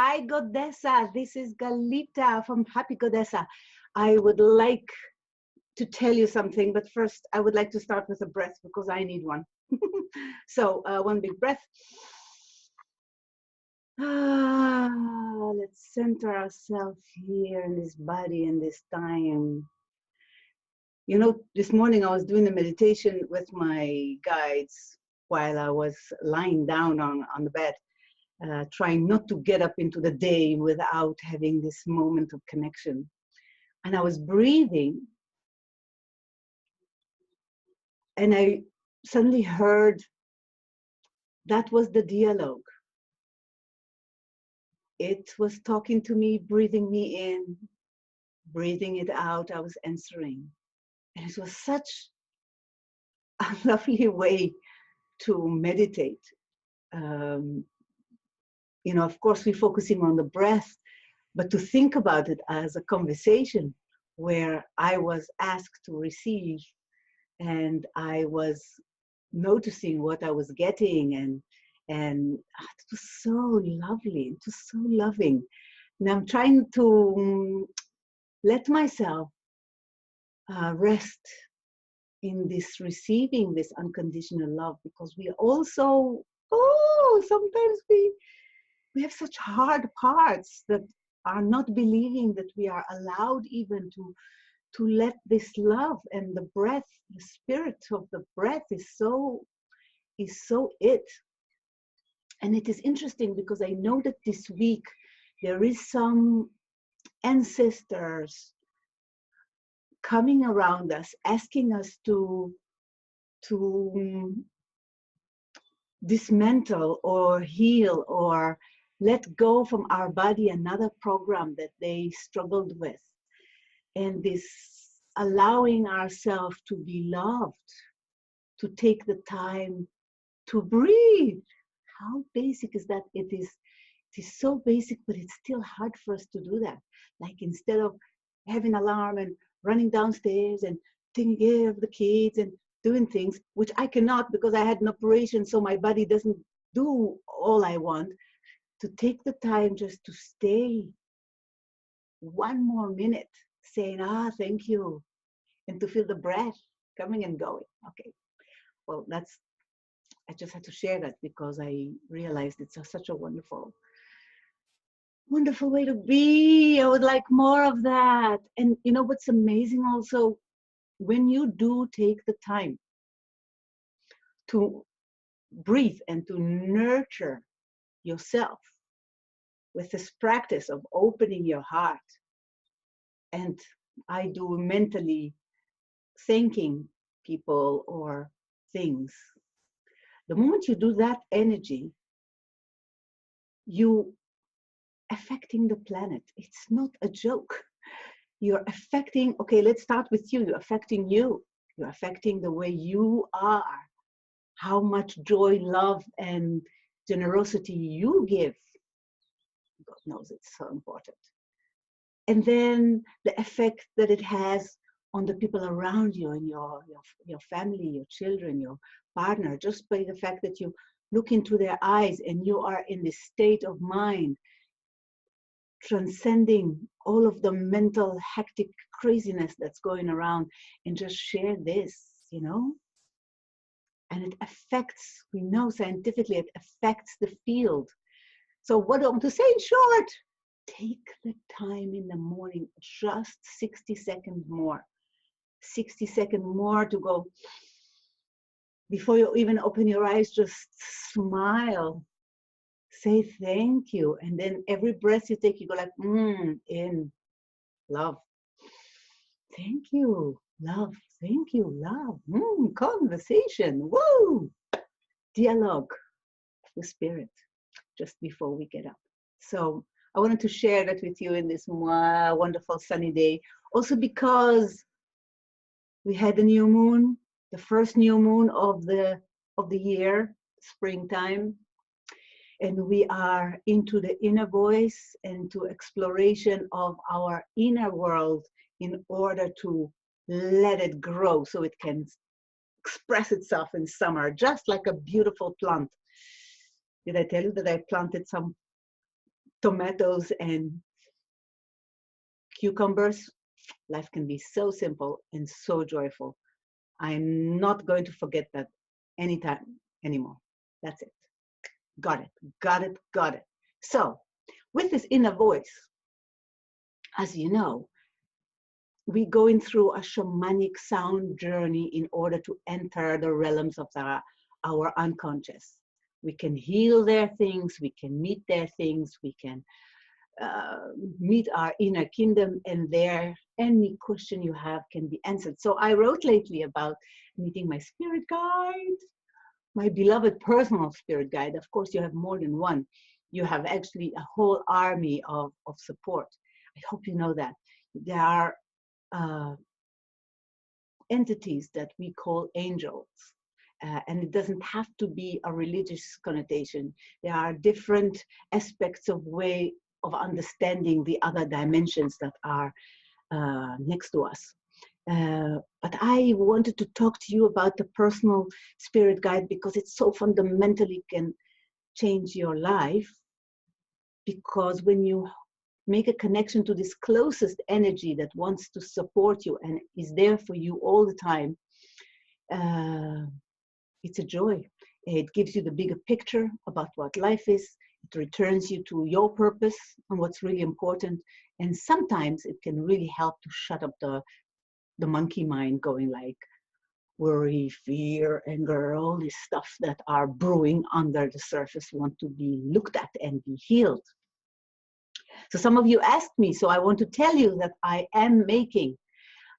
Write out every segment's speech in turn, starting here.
Hi, Godessa. This is Galita from Happy Godessa. I would like to tell you something, but first I would like to start with a breath because I need one. So one big breath. Let's center ourselves here in this body and this time. You know, this morning I was doing a meditation with my guides while I was lying down on the bed. Trying not to get up into the day without having this moment of connection. And I was breathing, and I suddenly heard that was the dialogue. It was talking to me, breathing me in, breathing it out. I was answering. And it was such a lovely way to meditate. You know, of course, we're focusing on the breath, but to think about it as a conversation where I was asked to receive and I was noticing what I was getting, and it was so lovely, it was so loving. And I'm trying to let myself rest in this receiving this unconditional love, because we also, sometimes we have such hard parts that are not believing that we are allowed even to let this love, and the breath, the spirit of the breath is so it. And it is interesting because I know that this week there is some ancestors coming around us, asking us to dismantle or heal or let go from our body another program that they struggled with. And this allowing ourselves to be loved, to take the time to breathe. How basic is that? It is so basic, but it's still hard for us to do that. Like, instead of having an alarm and running downstairs and taking care of the kids and doing things, which I cannot because I had an operation, so my body doesn't do all I want, to take the time just to stay one more minute saying, thank you, and to feel the breath coming and going. Okay, well, I just had to share that because I realized it's such a wonderful way to be. I would like more of that. And you know what's amazing also, when you do take the time to breathe and to nurture yourself with this practice of opening your heart, and I do mentally thanking people or things. The moment you do that energy, you affecting the planet. It's not a joke. You're affecting, okay, let's start with you. You're affecting you. You're affecting the way you are, how much joy, love, and generosity you give. God knows it's so important. And then the effect that it has on the people around you, and your family, your children, your partner, just by the fact that you look into their eyes and you are in this state of mind, transcending all of the mental hectic craziness that's going around, and just share this, you know? And it affects, we know scientifically, it affects the field. So what I want to say in short, take the time in the morning, just 60 seconds more. 60 seconds more to go, before you even open your eyes, just smile. Say thank you. And then every breath you take, you go like, in, love. Thank you, love. Thank you, love. Conversation. Woo! Dialogue with spirit just before we get up. So I wanted to share that with you in this wonderful sunny day. Also because we had the new moon, the first new moon of the year, springtime. And we are into the inner voice and to exploration of our inner world in order to let it grow so it can express itself in summer, just like a beautiful plant. Did I tell you that I planted some tomatoes and cucumbers, life can be so simple and so joyful. I'm not going to forget that anytime anymore. That's it. Got it, got it, got it. So, with this inner voice, as you know, we're going through a shamanic sound journey in order to enter the realms of our unconscious. We can heal their things, we can meet their things, we can meet our inner kingdom, and there any question you have can be answered. So I wrote lately about meeting my spirit guide, my beloved personal spirit guide. Of course, you have more than one. You have actually a whole army of support. I hope you know that. There are entities that we call angels. And it doesn't have to be a religious connotation. There are different aspects of way of understanding the other dimensions that are next to us. But I wanted to talk to you about the personal spirit guide because it so fundamentally can change your life. Because when you make a connection to this closest energy that wants to support you and is there for you all the time, it's a joy. It gives you the bigger picture about what life is. It returns you to your purpose and what's really important. And sometimes it can really help to shut up the monkey mind going like worry, fear, anger, all this stuff that are brewing under the surface want to be looked at and be healed. So some of you asked me, so I want to tell you that I am making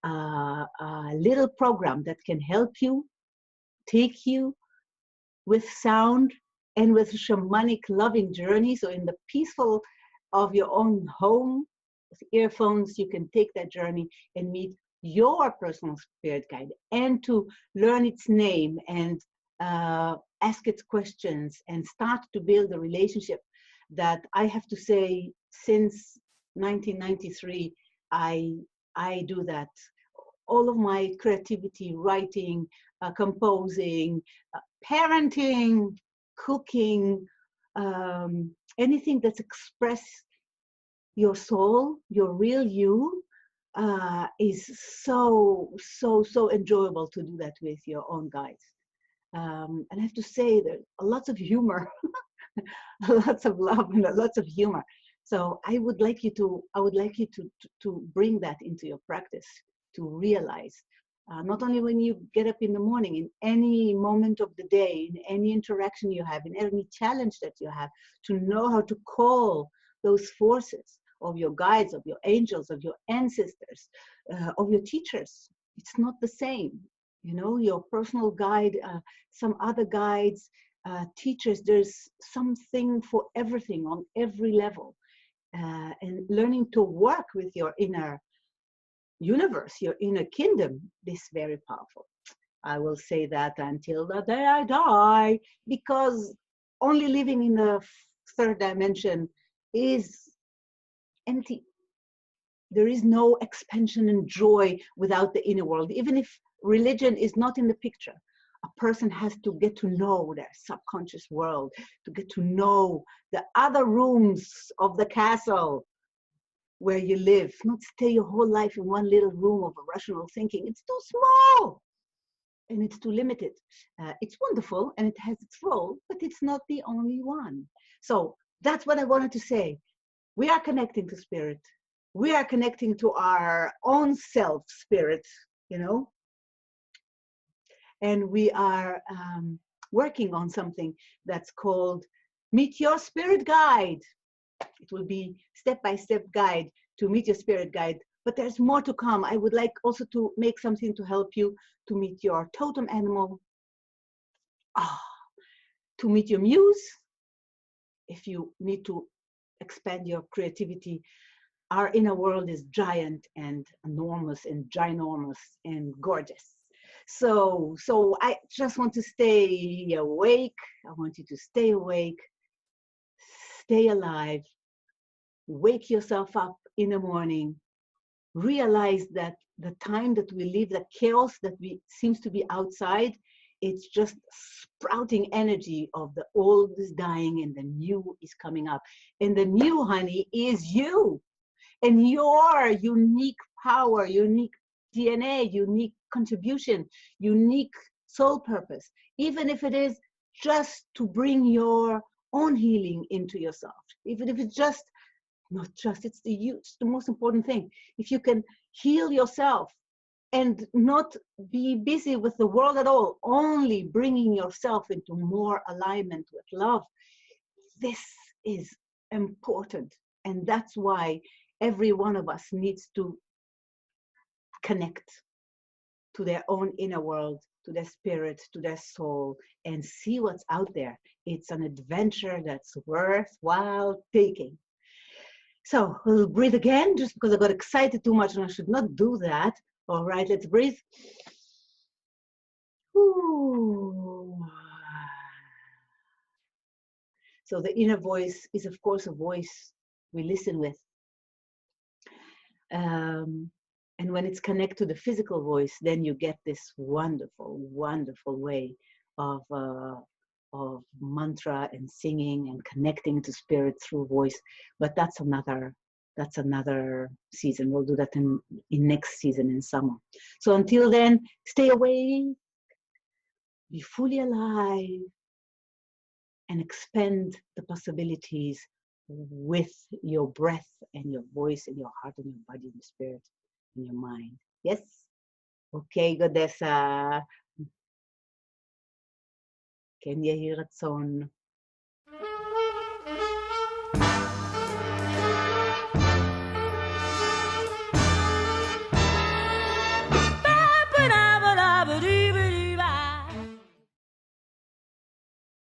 a little program that can help you, take you with sound and with shamanic loving journey. So in the peaceful of your own home, with earphones, you can take that journey and meet your personal spirit guide and to learn its name and ask its questions and start to build a relationship that I have to say since 1993, I do that. All of my creativity, writing, composing, parenting, cooking, anything that's express your soul, your real you, is so enjoyable to do that with your own guides. And I have to say that lots of humor, lots of love and lots of humor. So I would like you to bring that into your practice, to realize not only when you get up in the morning, in any moment of the day, in any interaction you have, in any challenge that you have, to know how to call those forces of your guides, of your angels, of your ancestors, of your teachers. It's not the same. You know, your personal guide, some other guides, teachers, there's something for everything on every level. And learning to work with your inner universe, your inner kingdom, is very powerful. I will say that until the day I die, because only living in the third dimension is empty. There is no expansion and joy without the inner world. Even if religion is not in the picture, a person has to get to know their subconscious world, to get to know the other rooms of the castle where you live, not stay your whole life in one little room of rational thinking. It's too small and it's too limited. It's wonderful and it has its role, but it's not the only one. So that's what I wanted to say. We are connecting to spirit. We are connecting to our own self spirit, you know, and we are working on something that's called Meet Your Spirit Guide. It will be step-by-step guide to meet your spirit guide, but there's more to come. I would like also to make something to help you to meet your totem animal, to meet your muse, if you need to expand your creativity. Our inner world is giant and enormous and ginormous and gorgeous. So I just want to stay awake. I want you to stay awake, stay alive, wake yourself up in the morning, realize that the time that we live, the chaos that seems to be outside, It's just sprouting energy of the old is dying and the new is coming up. And the new, honey, is you and your unique power, unique DNA, unique contribution, unique soul purpose, even if it is just to bring your own healing into yourself, even if it's just, not just, it's the most important thing. If you can heal yourself and not be busy with the world at all, only bringing yourself into more alignment with love, this is important. And that's why every one of us needs to connect to their own inner world, to their spirit, to their soul, and see what's out there. It's an adventure that's worthwhile taking. So we'll breathe again, just because I got excited too much and I should not do that. All right, let's breathe. Ooh. So the inner voice is, of course, a voice we listen with. And when it's connected to the physical voice, then you get this wonderful, wonderful way of mantra and singing and connecting to spirit through voice. But that's another season. We'll do that in next season in summer. So until then, stay awake, be fully alive, and expand the possibilities with your breath and your voice and your heart and your body and your spirit and your mind. Yes? Okay, Goddessa. כן יהי רצון